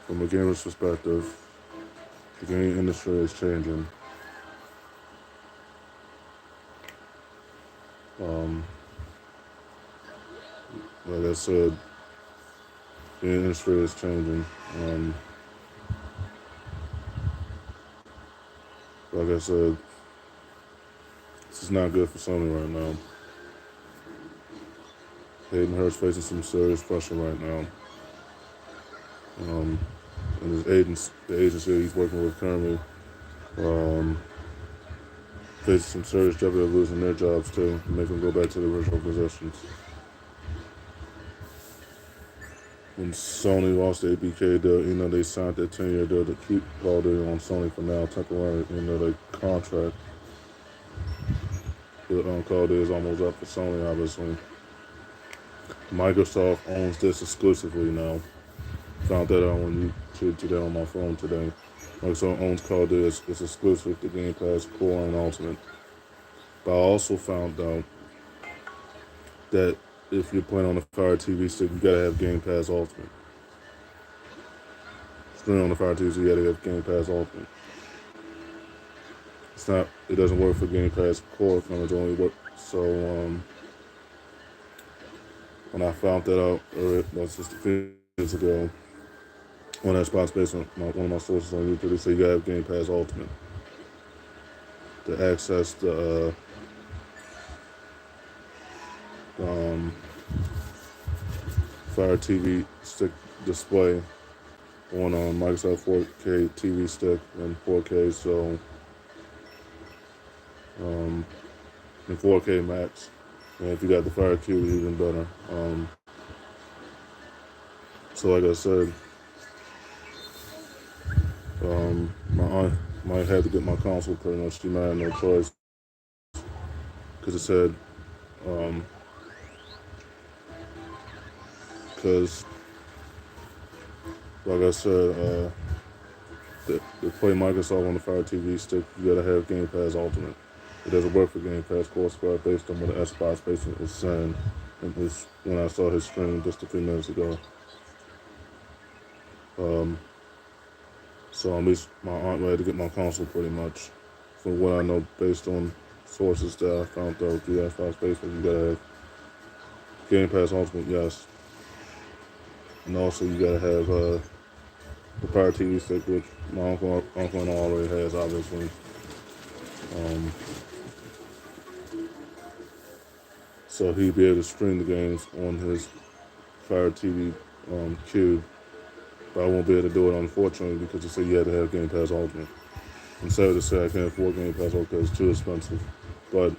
from a gamer's perspective, the game industry is changing. Um, like I said, the industry is changing. Like I said, this is not good for Sony right now. Hayden Hurst facing some serious pressure right now. And his agents, the agency he's working with currently, um, facing some serious jeopardy of losing their jobs too, and make them go back to the original positions. When Sony lost the ABK deal, they signed that 10-year deal to keep Call of Duty on Sony for now, temporarily. The contract with Call of Duty is almost up for Sony, obviously. Microsoft owns this exclusively now. Found that out on YouTube today on my phone today. Microsoft owns Call of Duty. It's exclusive to Game Pass Core and Ultimate. But I also found out that if you're playing on a Fire TV stick, you gotta have Game Pass Ultimate. Streaming on the Fire TV, you gotta have Game Pass Ultimate. It doesn't work for Game Pass Core, it only work. So when I found that out, that's just a few minutes ago, on that spot based on one of my sources on YouTube, they say you gotta have Game Pass Ultimate to access the Fire TV stick display on Microsoft 4K TV stick and 4K, so and 4K Max. And if you got the Fire Cube, even better. So like I said, my aunt might have to get my console pretty much. She might have no choice, because it said, because like I said, to play Microsoft on the Fire TV stick, you gotta have Game Pass Ultimate. It doesn't work for Game Pass Core Squad based on what the Xbox basement is saying. It was when I saw his stream just a few minutes ago. So at least my aunt had to get my console pretty much. From what I know, based on sources that I found out through the Xbox basement, you gotta have Game Pass Ultimate, yes. And also you gotta have the Fire TV stick, which my uncle already has, obviously. So he'd be able to stream the games on his Fire TV Cube. But I won't be able to do it, unfortunately, because they say you had to have Game Pass Ultimate. I'm sorry to say I can't afford Game Pass Ultimate because it's too expensive. But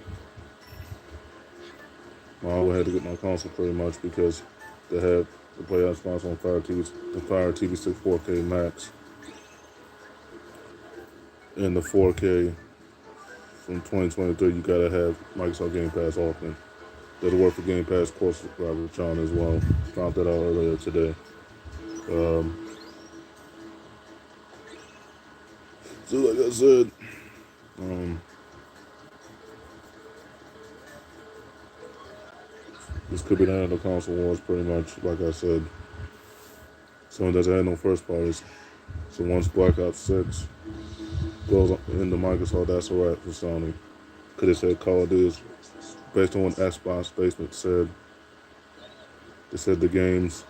I had to get my console pretty much because they have the play Xbox on the Fire TV Stick 4K Max, and the 4K from 2023. You gotta have Microsoft Game Pass Ultimate. That'll work for Game Pass Core Subscriber John as well. Found that out earlier today. So like I said, this could be the end of console wars pretty much. Like I said, Sony doesn't have no first parties. So once Black Ops 6 goes into Microsoft, that's alright for Sony. Because they said Call of Duty is based on what Xbox Basement said. They said the games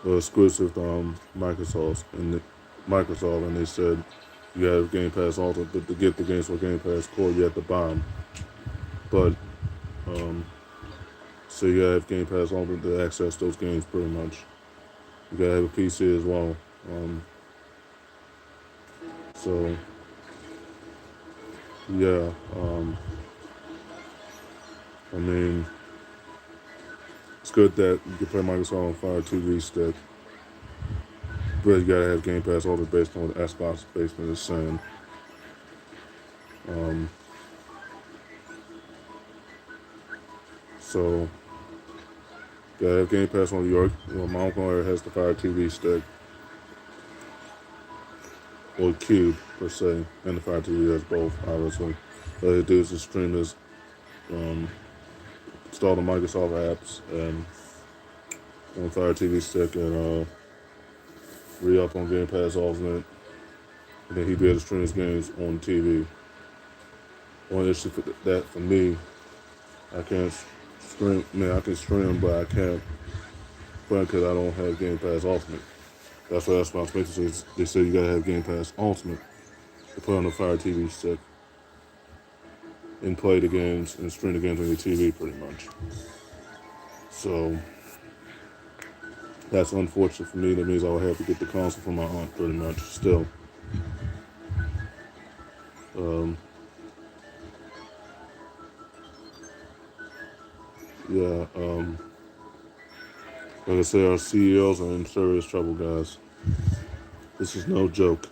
are exclusive to Microsoft, and they said you have Game Pass Ultimate, but to get the games for Game Pass Core, you have to buy them. But so you gotta have Game Pass Ultimate to access those games pretty much. You gotta have a PC as well. So yeah, I mean, it's good that you can play Microsoft on Fire TV stick, but you gotta have Game Pass Ultimate based on what the Xbox Basement is saying. So gotta have Game Pass on your. My uncle has the Fire TV stick, or Cube per se, and the Fire TV has both, obviously. All they do is just stream this, install the Microsoft apps and on Fire TV stick, and re-up on Game Pass Ultimate, and then he'd be able to stream his games on TV. One issue for that for me, I can't stream. Man, I can stream, but I can't play because I don't have Game Pass Ultimate. That's why Xbox says they say you gotta have Game Pass Ultimate to put on the Fire TV stick and play the games and stream the games on your TV, pretty much. So that's unfortunate for me. That means I will have to get the console from my aunt, pretty much. Still, um, yeah. Like I say, our CEOs are in serious trouble, guys. This is no joke.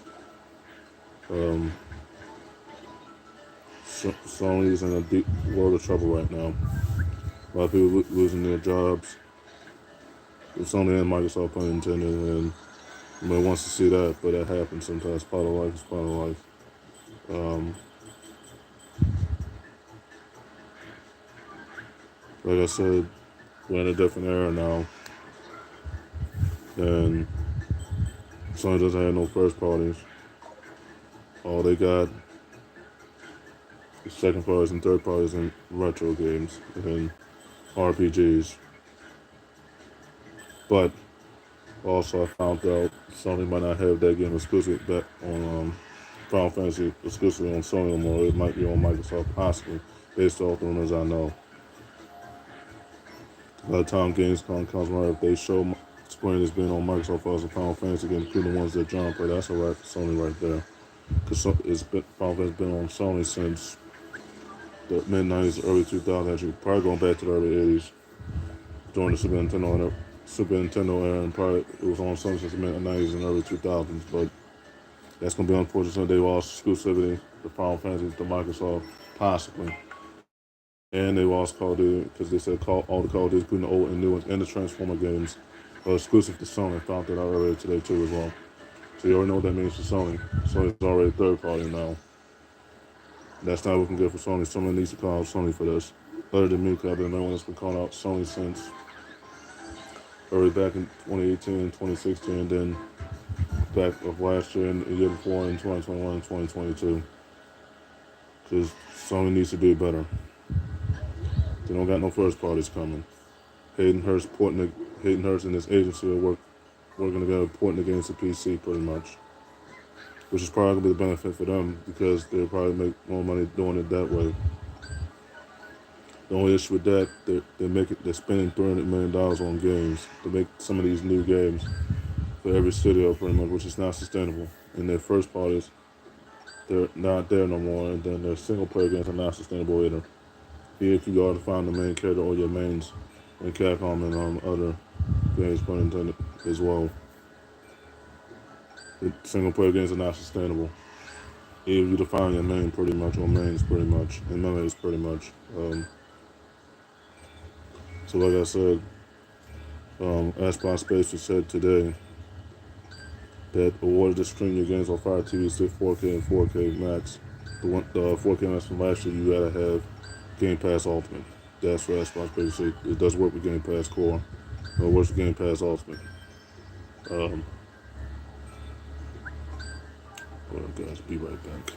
Um, Sony is in a deep world of trouble right now. A lot of people losing their jobs. With Sony and Microsoft pun intended, and nobody wants to see that, but that happens sometimes. Part of life is part of life. Um, like I said, we're in a different era now, and Sony doesn't have no first parties. All they got is second parties and third parties in retro games and RPGs. But also, I found out Sony might not have that game exclusive back on Final Fantasy exclusively on Sony anymore. It might be on Microsoft, possibly, based off the rumors I know. By the time Gamescom comes around, if they show Square Enix being on Microsoft as a Final Fantasy game, including the ones that John played, that's a wrap for Sony right there. Because Final Fantasy's been on Sony since the mid-90s, early 2000s, actually, probably going back to the early 80s, during the Super Nintendo era, and probably it was on Sony since the mid-90s and early 2000s, but that's going to be unfortunate. They lost exclusivity to Final Fantasy to Microsoft, possibly. And they lost Call of Duty because they said all the Call of Duty, including the old and new ones, and the Transformer games, are exclusive to Sony. I found that out earlier today too as well. So you already know what that means for Sony. Sony's already third party now. That's not looking good for Sony. Someone needs to call out Sony for this. Other than me, because I've been the one that's been calling out Sony since early back in 2018 and 2016, and then back of last year and the year before in 2021 and 2022. Because Sony needs to do better. They don't got no first parties coming. Hayden Hurst and his agency are working together, porting the games to PC pretty much, which is probably gonna be the benefit for them because they'll probably make more money doing it that way. The only issue with that, they're spending $300 million on games to make some of these new games for every studio pretty much, which is not sustainable. And their first parties, they're not there no more, and then their single player games are not sustainable either. Here, if you go out and find the main character or your mains in Capcom and other games, pun intended, as well. The single player games are not sustainable. Even if you define your main pretty much, or mains pretty much, and melees pretty much. So like I said, Xbox Space said today that in order to stream your games on Fire TV stick 4K and 4K Max, the 4K Max from last year, you gotta have Game Pass Ultimate. That's what Xbox basically said. It does work with Game Pass Core. It works with Game Pass Ultimate. Well, guys, be right back.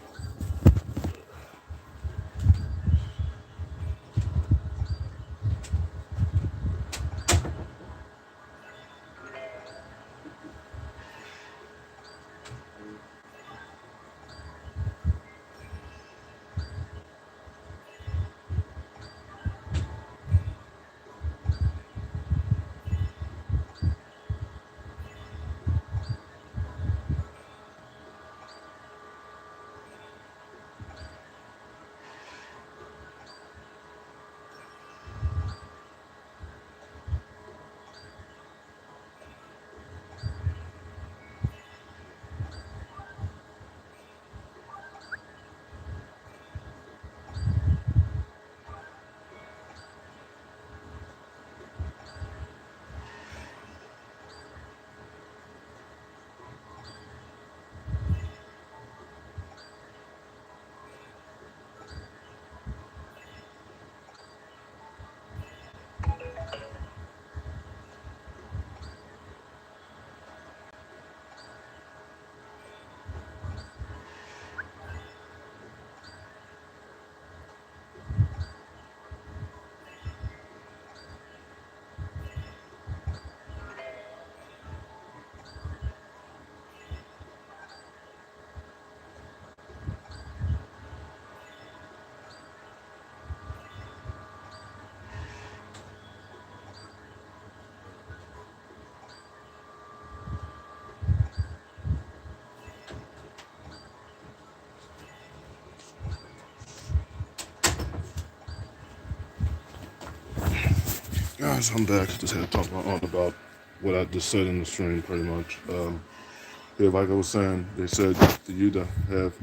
guys, I'm back. Just had to talk about what I just said in the stream, pretty much. Yeah, like I was saying, they said for you to have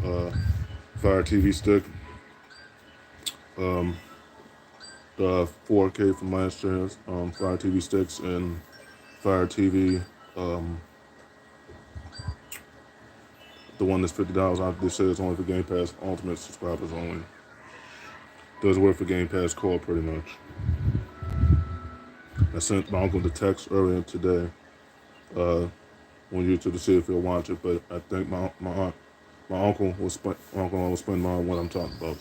Fire TV stick, um, the 4K from last year, Fire TV sticks, and Fire TV, the one that's $50. They said it's only for Game Pass Ultimate subscribers only. Does work for Game Pass Core, pretty much. I sent my uncle the text earlier today on YouTube to see if he'll watch it, but I think my uncle will explain to what I'm talking about.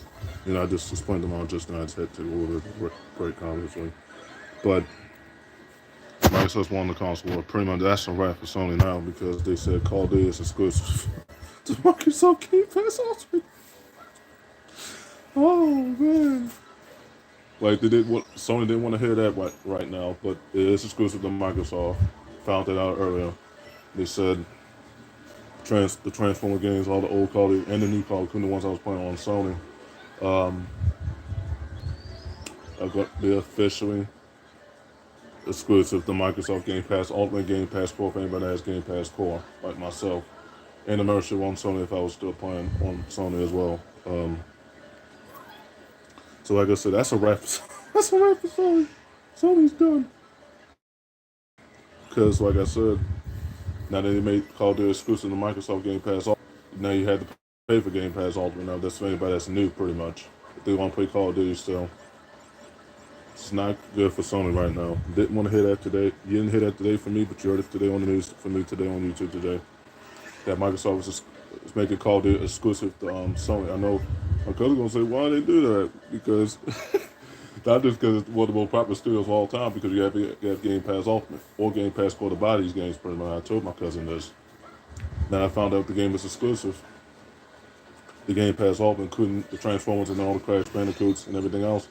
I just explained to mom just now. I just had to go over the break, obviously. But like I said, one of the console war. Pretty much that's a wrap for Sony now because they said Call of Duty is exclusive to Microsoft Game Pass Ultimate. Oh man. Like Sony didn't want to hear that right now, but it is exclusive to Microsoft. Found that out earlier. They said the Transformer games, all the old Call of Duty and the new Call of Duty, the ones I was playing on Sony, they're officially exclusive to Microsoft Game Pass Ultimate, Game Pass Core for anybody that has Game Pass Core, like myself, and the membership on Sony if I was still playing on Sony as well. So like I said, that's a wrap. That's a wrap for Sony. Sony's done. Because like I said, now that they made Call of Duty exclusive to Microsoft Game Pass, now you had to pay for Game Pass Ultimate. Now that's for anybody that's new, pretty much. If they want to play Call of Duty still, it's not good for Sony right now. Didn't want to hear that today. You didn't hear that today from me, but you heard it today on the news from me today on YouTube today. That Microsoft is making Call of Duty exclusive to Sony. I know my cousin's gonna say, why they do that? Because not just because it's one of the most popular studios of all time, because you have Game Pass Ultimate or Game Pass Core to buy these games. Pretty much, I told my cousin this. Now I found out the game is exclusive. The Game Pass Ultimate, including the Transformers and all the Crash Bandicoots and everything else.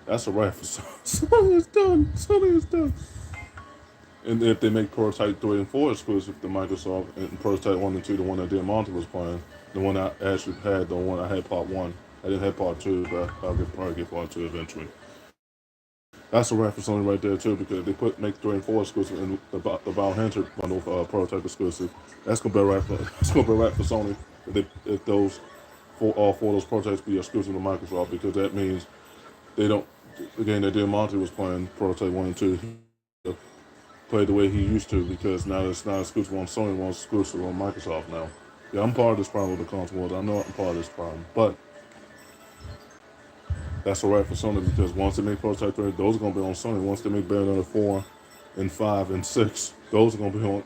That's a wrap for Sony. Is done. Sony is done. And if they make Prototype 3 and 4 exclusive to Microsoft, and Prototype 1 and 2, the one that Dear Monty was playing, the one I actually had, the one I had part 1. I didn't have part 2, but I'll probably get part 2 eventually. That's a wrap for Sony right there too, because they make 3 and 4 exclusive and the Biohazard bundle Prototype exclusive. That's gonna be a wrap for Sony if all 4 of those prototypes be exclusive to Microsoft, because that means they don't. Again, that Dear Monty was playing Prototype 1 and 2. Play the way he used to, because now it's not exclusive on Sony, it's exclusive on Microsoft now. Yeah, I'm part of this problem with the console wars. I know I'm part of this problem, but that's a wrap for Sony, because once they make Prototype 3, those are going to be on Sony. Once they make Bayonetta 4 and 5 and 6, those are going to be on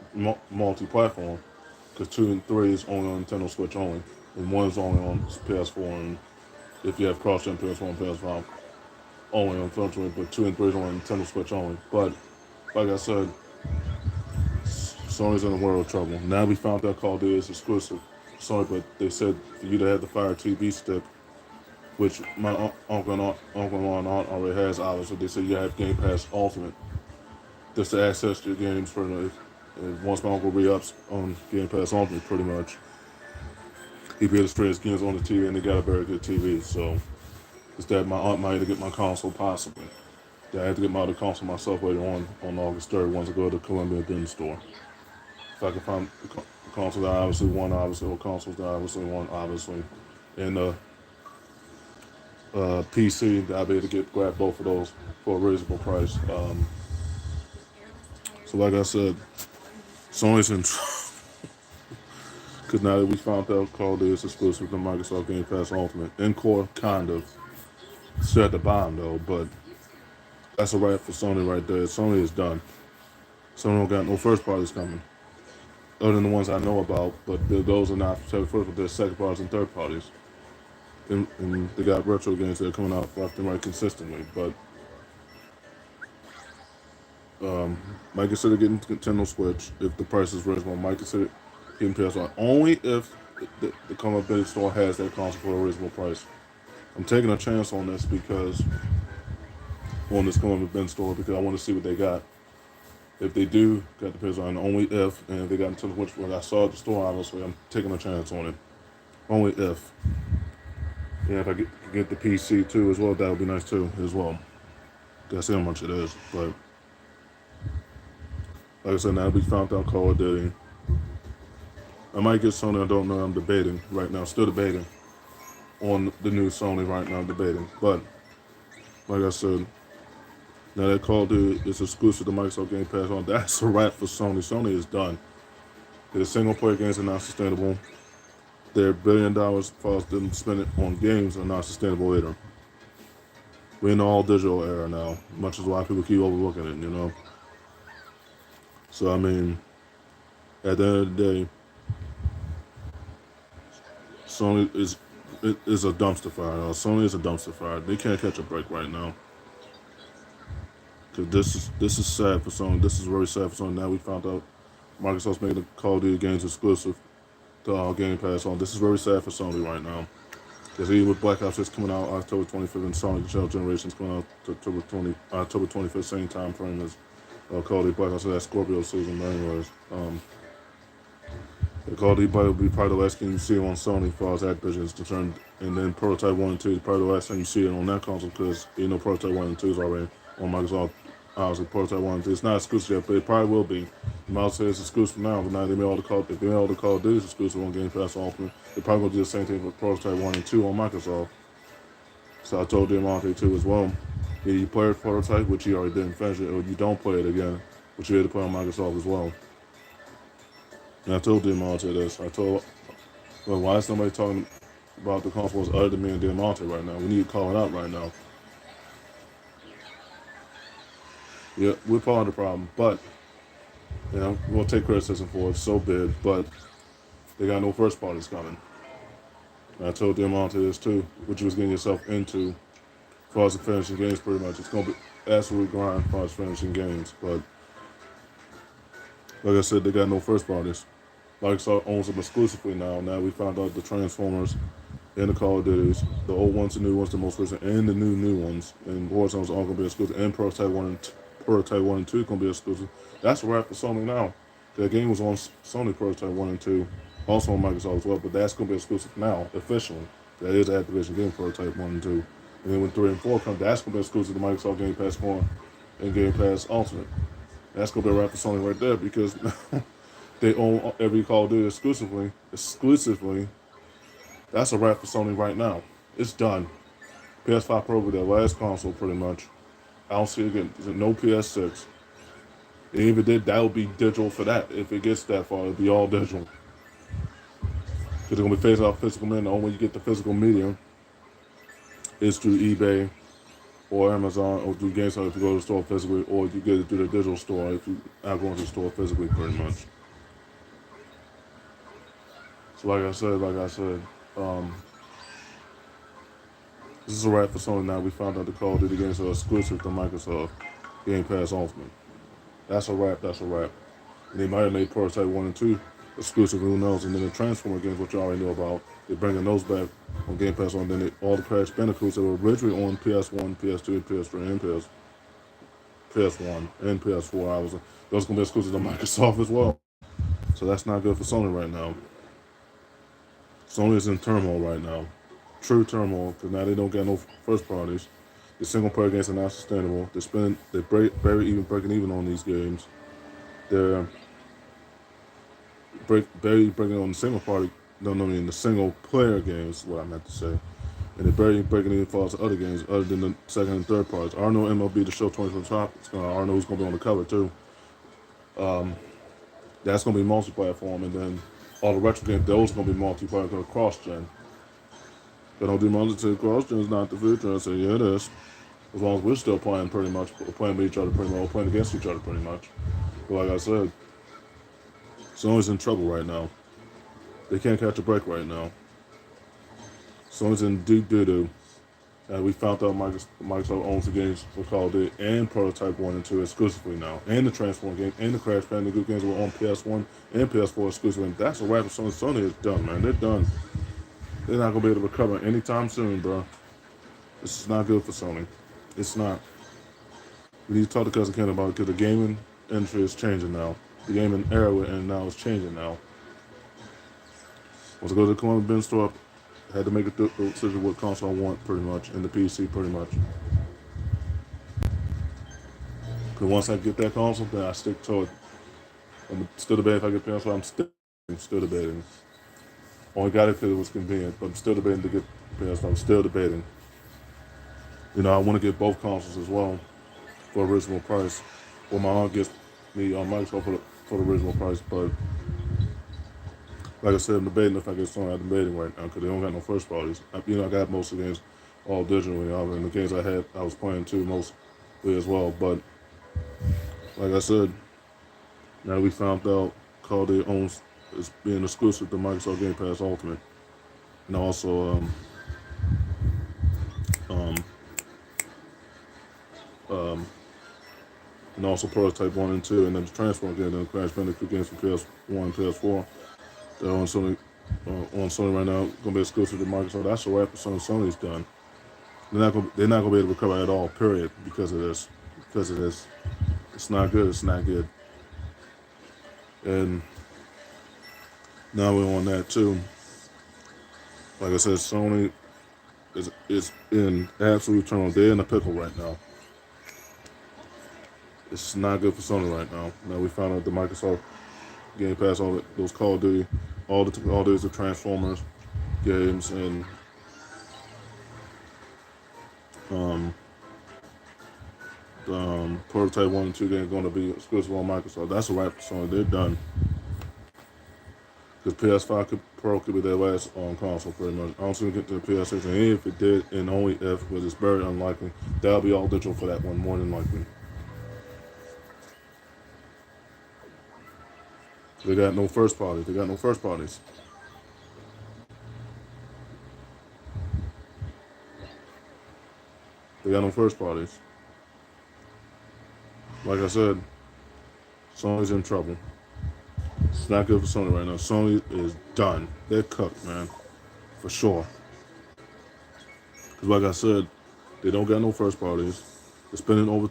multi-platform, because 2 and 3 is only on Nintendo Switch only, and 1 is only on PS4, and if you have cross-gen PS4 and PS5, only on Nintendo, but 2 and 3 is on Nintendo Switch only. But like I said, Sony's in a world of trouble. Now we found out Call of Duty is exclusive. Sony, but they said for you to have the Fire TV stick, which my uncle and aunt already has, obviously. They said you have Game Pass Ultimate just to access your games for once my uncle re-ups on Game Pass Ultimate, pretty much. He'd be able to play his games on the TV, and they got a very good TV. So it's that my aunt might have to get my console possibly. I had to get my other console myself later on August 3rd once I go to the Columbia Bin store. If I can find the console that I obviously want, or consoles that I obviously want, and PC, that I'll be able to grab both of those for a reasonable price. So like I said, Sony's in because now that we found out Call of Duty is exclusive to Microsoft Game Pass Ultimate, and Core kind of still at the bottom though, but that's a wrap for Sony right there. Sony is done. Sony don't got no first parties coming, other than the ones I know about, but those are not first, but they're second parties and third parties. And they got retro games that are coming out left and right consistently, but might consider getting Nintendo Switch if the price is reasonable. Might consider getting PS5 only if the Columbia store has that console for a reasonable price. I'm taking a chance on this because on this Columbia Bin store, because I want to see what they got. If they do got the PS5, only if, and if they got Nintendo Switch, when I saw at the store, obviously I'm taking a chance on it. Only if. Yeah, if I get the PC too as well, that would be nice too as well. Gotta see how much it is, but Like I said, now we found out Call of Duty. I might get Sony. I don't know. I'm debating right now. Still debating on the new Sony right now. Debating, but like I said, now that Call of Duty is exclusive to Microsoft Game Pass on, that's a wrap for Sony. Sony is done. The single player games are not sustainable. Their $1 billion as far as them spending on games are not sustainable either. We're in the all digital era now, much as a lot of people keep overlooking it, you know. So I mean, at the end of the day, Sony is a dumpster fire. Sony is a dumpster fire. They can't catch a break right now. Cause this is sad for Sony. This is very sad for Sony. Now we found out Microsoft's making the Call of Duty games exclusive to our Game Pass on. This is very sad for Sony right now. Because even with Black Ops 6 coming out October 25th and Sonic Shell Generations coming out October 25th, same time frame as Call of Duty Black Ops, so that's Scorpio season. But anyways, the Call of Duty will be probably the last game you see on Sony as far as that vision is concerned. And then Prototype 1 and 2 is probably the last time you see it on that console because you know Prototype 1 and 2 is already on Microsoft. Obviously, Prototype 1 and 2. It's not exclusive yet, but it probably will be. You might say it's exclusive now, but now they made all the Call of Duty exclusive on Game Pass Ultimate. They're probably going to do the same thing for Prototype 1 and 2 on Microsoft. So I told Diamante too as well. Either you play Prototype, which you already didn't finish it, or you don't play it again, which you had to play on Microsoft as well. And I told Diamante this. Well, why is somebody talking about the consoles other than me and Diamante right now? We need to call it out right now. Yeah, we're part of the problem, but you know, we'll take criticism for it. So big, but they got no first parties coming. And I told Diamante this too, what you was getting yourself into as far as the finishing games. Pretty much, it's gonna be absolute grind as far as finishing games. But like I said, they got no first parties. Microsoft owns them exclusively now. Now we found out the Transformers and the Call of Duties, the old ones, the new ones, the most recent, and the new ones. And Warzone's all gonna be exclusive. And Prototype 1 and 2 gonna be exclusive. That's a wrap for Sony now. That game was on Sony Prototype 1 and 2, also on Microsoft as well, but that's gonna be exclusive now, officially. That is Activision game Prototype 1 and 2. And then when 3 and 4 come, that's gonna be exclusive to Microsoft Game Pass 4 and Game Pass Ultimate. That's gonna be a wrap for Sony right there because they own every Call of Duty exclusively. That's a wrap for Sony right now. It's done. PS5 Pro will be their last console pretty much. I don't see it again. No PS6. And if it did, that would be digital for that. If it gets that far, it'll be all digital. Because they're going to be phasing out physical media. The only way you get the physical media is through eBay or Amazon or through GameStop if you go to the store physically, or you get it through the digital store if you are going to the store physically, pretty much. So like I said, this is a wrap for Sony now. We found out the Call of Duty games are exclusive to Microsoft Game Pass Ultimate. That's a wrap. And they might have made Prototype 1 and 2 exclusive, who knows? And then the Transformer games, which you already know about, they're bringing those back on Game Pass. On then all the Crash Bandicoots that were originally on PS1, PS2, PS3, and PS1 and PS4. Those gonna be exclusive to Microsoft as well. So that's not good for Sony right now. Sony is in turmoil right now. True turmoil, because now they don't get no first parties. The single player games are not sustainable. They're breaking even on these games. They're barely breaking on the single party. The single player games is what I meant to say. And they're barely breaking even for other games other than the second and third parties. I don't know MLB The Show 24 Top. I don't know who's going to be on the cover too. That's going to be multi-platform, and then all the retro games, those are going to be multiplayer because of cross-gen. But don't do multi cross-gen is not the future. I say, yeah, it is. As long as we're still playing pretty much, playing with each other pretty much, playing against each other pretty much. But like I said, Sony's in trouble right now. They can't catch a break right now. Sony's in deep doo-doo. And we found out Microsoft owns the games for Call of Duty and Prototype 1 and 2 exclusively now. And the Transform games and the Crash Bandicoot games were on PS1 and PS4 exclusively. And that's a wrap for Sony. Sony is done, man. They're done. They're not going to be able to recover anytime soon, bro. This is not good for Sony. It's not. We need to talk to Cousin Ken about it because the gaming industry is changing now. The gaming era we're in now is changing now. Once I go to the Columbia Bin store, I had to make a decision what console I want pretty much, and the PC pretty much. Because once I get that console, then I stick to it. I'm still debating if I get PS5. I'm still debating. Only got it because it was convenient, but I'm still debating to get PS5. I'm still debating. I want to get both consoles as well for a reasonable price. Or my aunt gets me on Microsoft for the reasonable price. But like I said, I'm debating if I get Sony. I'm debating right now because they don't got no first parties. I got most of the games all digitally. And the games I was playing too mostly as well. But like I said, now we found out Call of Duty owns is being exclusive to Microsoft Game Pass Ultimate, and also um, um, and also Prototype 1 and 2, and then the Transform game, and the Crash Bandicoot games for PS1 and PS4. They're on Sony right now, gonna be exclusive to Microsoft. That's a wrap for Sony's done. They're not gonna be able to recover at all, period, because of this. Because of this. It's not good, it's not good. And now we're on that too. Like I said, Sony is in absolute trouble. They're in a pickle right now. It's not good for Sony right now. Now we found out the Microsoft Game Pass, those Call of Duty, all these are Transformers games, and Prototype 1 and 2 games going to be exclusive on Microsoft. That's a wrap for Sony. They're done. Because PS5 Pro could be their last console, pretty much. I don't see it get to the PS6, and if it did, and only if, which is very unlikely, that'll be all digital for that one, more than likely. They got no first parties. They got no first parties. They got no first parties. Like I said, Sony's in trouble. It's not good for Sony right now. Sony is done. They're cooked, man. For sure. Because like I said, they don't got no first parties. They're spending over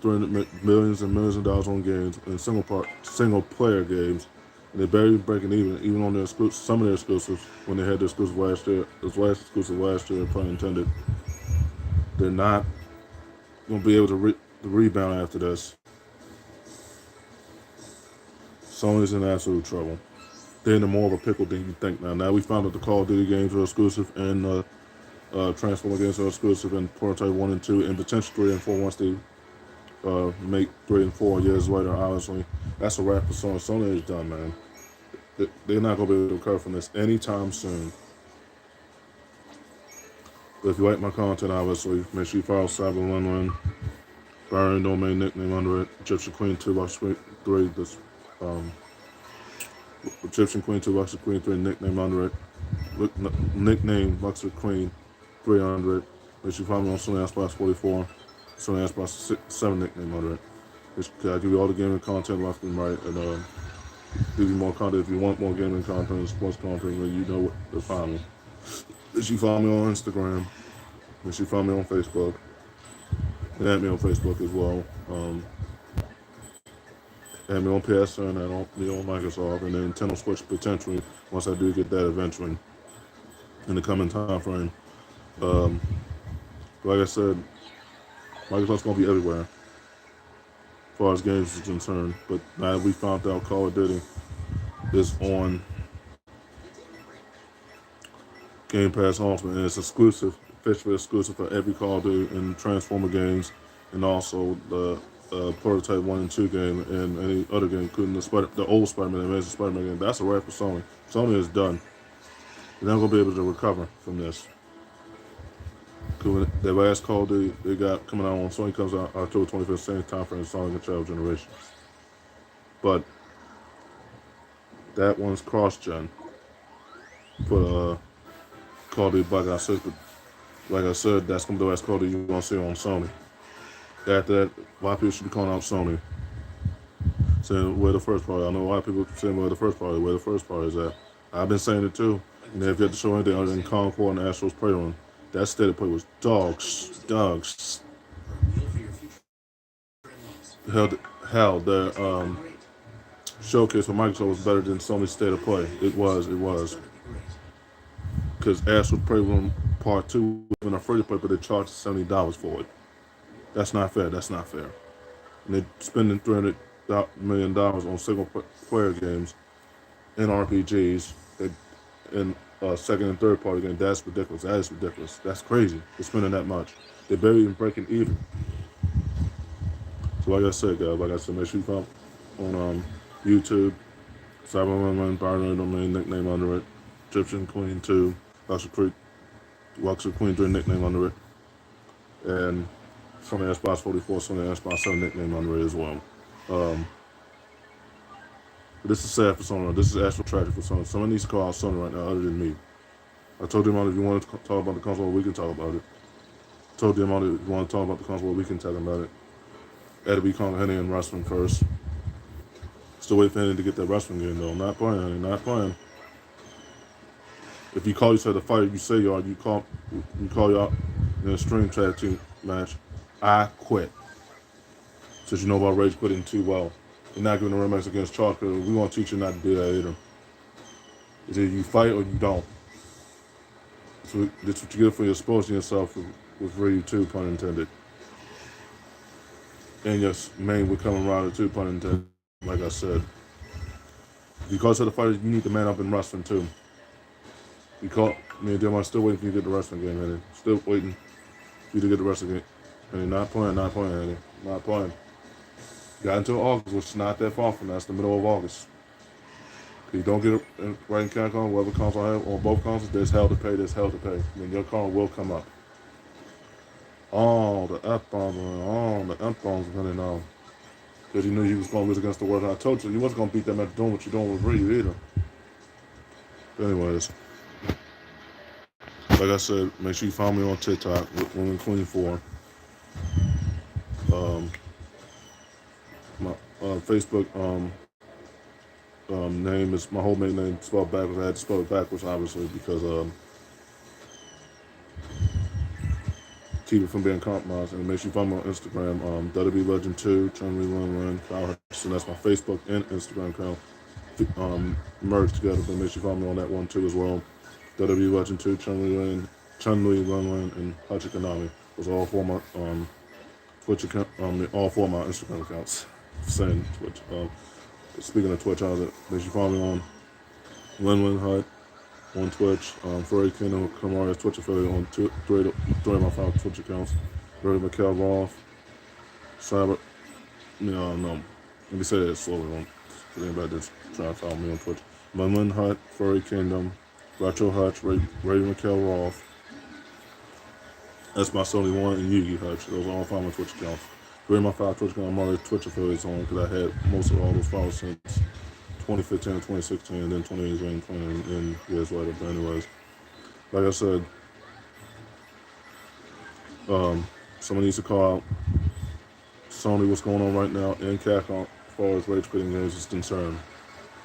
millions and millions of dollars on games and single player games. And they're barely breaking even on some of their exclusives when they had their exclusive last year. This last exclusive last year, pun intended. They're not going to be able to rebound after this. Sony's in absolute trouble. They're in more of a pickle than you think now. Now we found out the Call of Duty games are exclusive and Transformer games are exclusive and Prototype 1 and 2 and potentially 3 and 4 once they make 3 and 4 years later, honestly. That's a wrap for Sony. Sony is done, man. They're not going to be able to recover from this anytime soon. But if you like my content, obviously, make sure you follow Cyber11, Byron Domain nickname under it, Egyptian Queen 2, Watch 3, this Egyptian Queen 2, Luxury Queen 3, nickname under it. Nickname Luxury Queen 3 under it. Make sure you follow me on Sony Xbox 44, Sony Xbox 7 nickname under it. I give you all the gaming content left and right, and give you more content if you want more gaming content and sports content. Then you know where to find me. Make sure you follow me on Instagram. Make sure you follow me on Facebook. And add me on Facebook as well. Add me on PSN, add me on Microsoft, and then Nintendo Switch potentially once I do get that eventually in the coming time frame. Like I said, Microsoft's gonna be everywhere as far as games is concerned. But now we found out Call of Duty is on Game Pass Ultimate, and it's exclusive, officially exclusive for every Call of Duty and Transformer games, and also the Prototype 1 and 2 game, and any other game, including the old Spider-Man, the Amazing Spider-Man game. That's a wrap for Sony. Sony is done. They're not going to be able to recover from this. Their last Call of Duty they got coming out on Sony comes out October 25th, same time frame as Sonic and Shadow Generations. But that one's cross-gen for Call of Duty Black Ops 6. But like I said, that's going to be the last Call of Duty you're going to see on Sony. After that, a lot of people should be calling out Sony, saying where the first party. I know a lot of people saying where the first party is at. I've been saying it too. And if you have to show anything other than Concord and Astro's Playroom, that state of play was dogs. Hell, the showcase for Microsoft was better than Sony's state of play. It was. Because Astro's Playroom Part 2 wasn't a free to play, but they charged $70 for it. That's not fair. And they're spending million on single player games in RPGs in second and third party games. That's ridiculous. That is ridiculous. That's crazy. They're spending that much. They're barely even breaking even. So like I said, guys, make sure you come on YouTube, Cyber Byron Domain nickname under it, Egyptian Queen 2, Luxury Queen 3 nickname under it, and Sony Xbox 44, Sony Xbox 7 nickname under it as well. But this is sad for Sony. This is actual tragic for Sony. Someone needs to call out Sony right now other than me. I told them if you want to talk about the console, we can talk about it. I told them if you want to talk about the console, we can talk about it. Had to be calling Henny and wrestling first. Still waiting for Henny to get that wrestling game though. Not playing, Henny, not playing. If you call yourself the fighter, you say you are. You call you out in a stream tag team match. I quit. Since you know about rage quitting too well. You're not giving a rematch against Chalk. We want to teach you not to do that either. It's either you fight or you don't. That's what you get for exposing yourself with Ryu too, pun intended. And your main would come around too, pun intended. Like I said. Because of the fighter, you need to man up in wrestling too. Me and Dem are still waiting for you to get the wrestling game, Eddie. Still waiting for you to get the wrestling game. Eddie, not playing, Eddie. Not playing. Got until August, which is not that far from that. That's the middle of August. If you don't get it right in Capcom, whatever console I have, on both consoles, there's hell to pay, Then your car will come up. Oh, the F-bombs, the F-bombs are running now. Because you knew you was going to lose against the world. I told you, you wasn't going to beat them at doing what you're doing with Ryu either. But anyways, like I said, make sure you follow me on TikTok, Women Queen 4. My Facebook name is my whole main name spelled backwards. I had to spell it backwards, obviously, because keep it from being compromised. And make sure you follow me on Instagram, WWE Legend 2, Chun-Li Lin, Kyle Hutchinson. That's my Facebook and Instagram account merged together. But make sure you follow me on that one too as well. WWE Legend 2, Chun-Li Lin, and Hachi Konami. Those are all four my Twitch account, all four of my Instagram accounts. Saying Twitch. Speaking of Twitch, make sure you follow me on Lin Hut on Twitch, Furry Kingdom Kamari's Twitch affiliate on three of my 5 Twitch accounts. Brody McKell Roth, Cyber. No. Let me say that slowly. For anybody that's trying to follow me on Twitch. Lin Hut, Furry Kingdom, Retro Hutch, Ray McKell Roth. That's my Sony 1 and Yugi Hutch. Those are all 5 my Twitch accounts. 3 of my 5 Twitch accounts, I'm already Twitch affiliates on because I had most of all those followers since 2015 and 2016, and then 2018 and years later. But anyways, like I said, someone needs to call out Sony what's going on right now in Capcom as far as rage quitting games is concerned.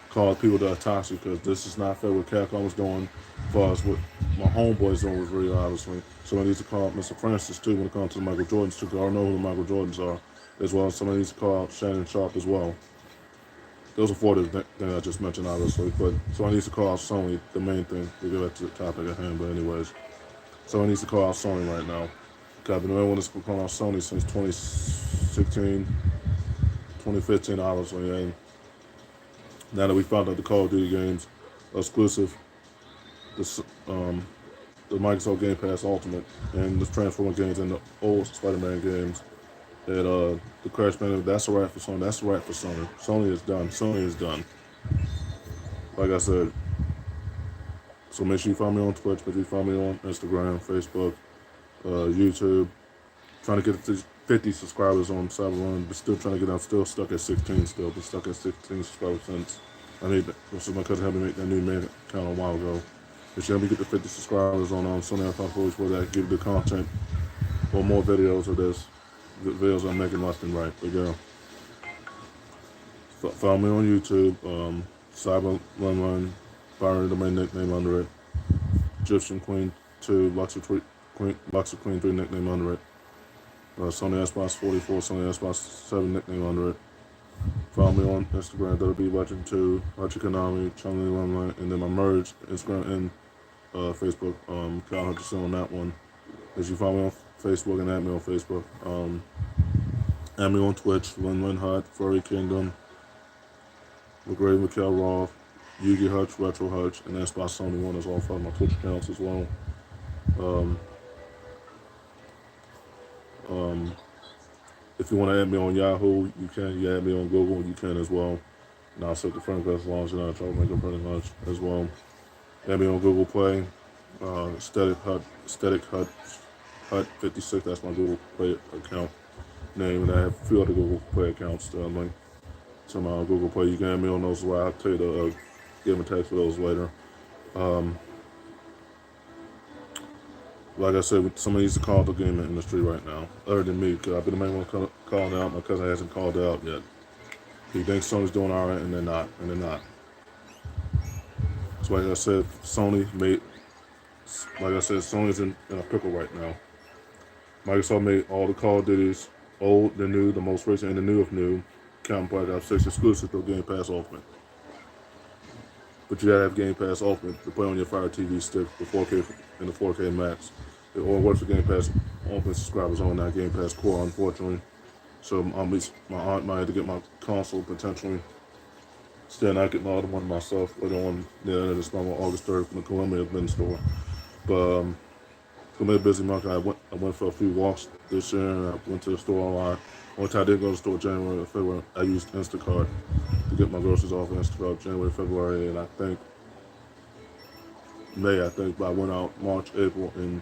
Call people that are toxic because this is not fair what Capcom was doing as far as what my homeboys doing with Ryu, obviously. Somebody needs to call out Mr. Francis too when it comes to the Michael Jordans too, because I don't know who the Michael Jordans are as well. Somebody needs to call out Shannon Sharp as well. Those are 4 things I just mentioned, obviously, but somebody needs to call out Sony, the main thing. We'll get back to the topic at hand, but anyways. Somebody needs to call out Sony right now. Because I've been the only one that's been calling out Sony since 2016, 2015, obviously, and now that we found out the Call of Duty games exclusive, the Microsoft Game Pass Ultimate, and the Transformer games and the old Spider-Man games, and the Crash Bandicoot, that's a wrap for Sony. That's a wrap for Sony. Sony is done. Sony is done. Like I said, so make sure you follow me on Twitch, make sure you follow me on Instagram, Facebook, YouTube. Trying to get to 50 subscribers on Cyberrun, but still trying to get out. Still stuck at 16. Still been stuck at 16 subscribers since so my cousin helped me make that new main account a while ago. But should we get to 50 subscribers on Sony F5 for that, give the content or more videos of this. The videos I'm making left and right. But yeah, follow me on YouTube. Cyber Lin, Byron, the main nickname under it. Egyptian Queen 2, Luxury Queen 3 nickname under it. Sony Xbox 44, Sony Xbox 7 nickname under it. Follow me on Instagram, WWE Legend 2, Hachi Konami, Chun-Li Lin, and then my merge Instagram and Facebook, Kyle Hutchinson on that one. As you follow me on Facebook and add me on Facebook. Add me on Twitch, Win Hut, Furry Kingdom, LeGray Mikkel Roth, Yugi Hutch, Retro Hutch, and that's by Sony One as well for my Twitch accounts as well. Um, um, if you want to add me on Yahoo, you can. You add me on Google, you can as well. And I'll set the friend request as long as you're not trying to make them pretty much as well. Add me on Google Play, Aesthetic Hut 56. That's my Google Play account name, and I have a few other Google Play accounts that I'm linked to my Google Play. You can add me on those as well. I'll tell you to give a text for those later. Like I said, somebody needs to call the gaming industry right now, other than me, because I've been the main one calling out. My cousin hasn't called out yet. He thinks Sony's doing all right, and they're not, So like I said, Sony's in a pickle right now. Microsoft made all the Call of Duties, old, the new, the most recent, and the new of new, counting Black Ops 6 exclusive to Game Pass Ultimate. But you gotta have Game Pass Ultimate to play on your Fire TV stick, the 4K and the 4K Max. It all works for Game Pass Ultimate subscribers on that Game Pass Core, unfortunately. So my aunt might have to get my console potentially. Still not getting all the one myself later on the end of this month on August 3rd from the Columbia Bin store. But it's gonna be a busy month. I went for a few walks this year, and I went to the store online. Only time I did go to the store January or February, I used Instacart to get my groceries off Instacart January, February, and I think May. But I went out March, April, and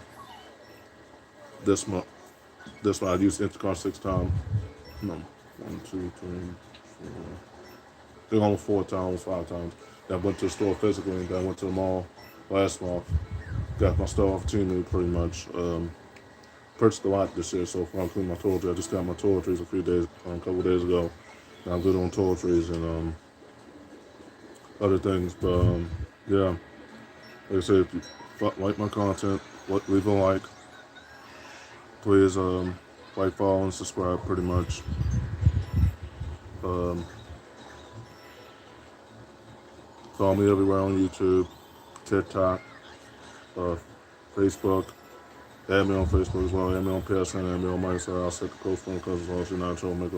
this month. This month I used Instacart 6 times. No, 1, 2, 3, 4. I think almost 4 times, 5 times. Then I went to the store physically, and then I went to the mall last month. Got my stuff off Temu pretty much. Purchased a lot this year so far, including my toiletries. I just got my toiletries a couple days ago. And I'm good on toiletries and other things. But yeah, like I said, if you like my content, leave a like. Please like, follow, and subscribe pretty much. Follow me everywhere on YouTube, TikTok, Facebook. Add me on Facebook as well. Add me on PSN. Add me on Microsoft. I'll set the code for them because as long as you're not trying to make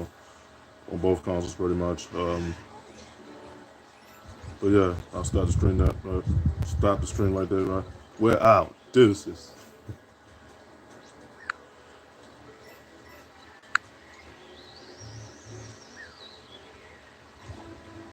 on both consoles pretty much. But yeah, I'll stop the stream right there, right? We're out. Deuces.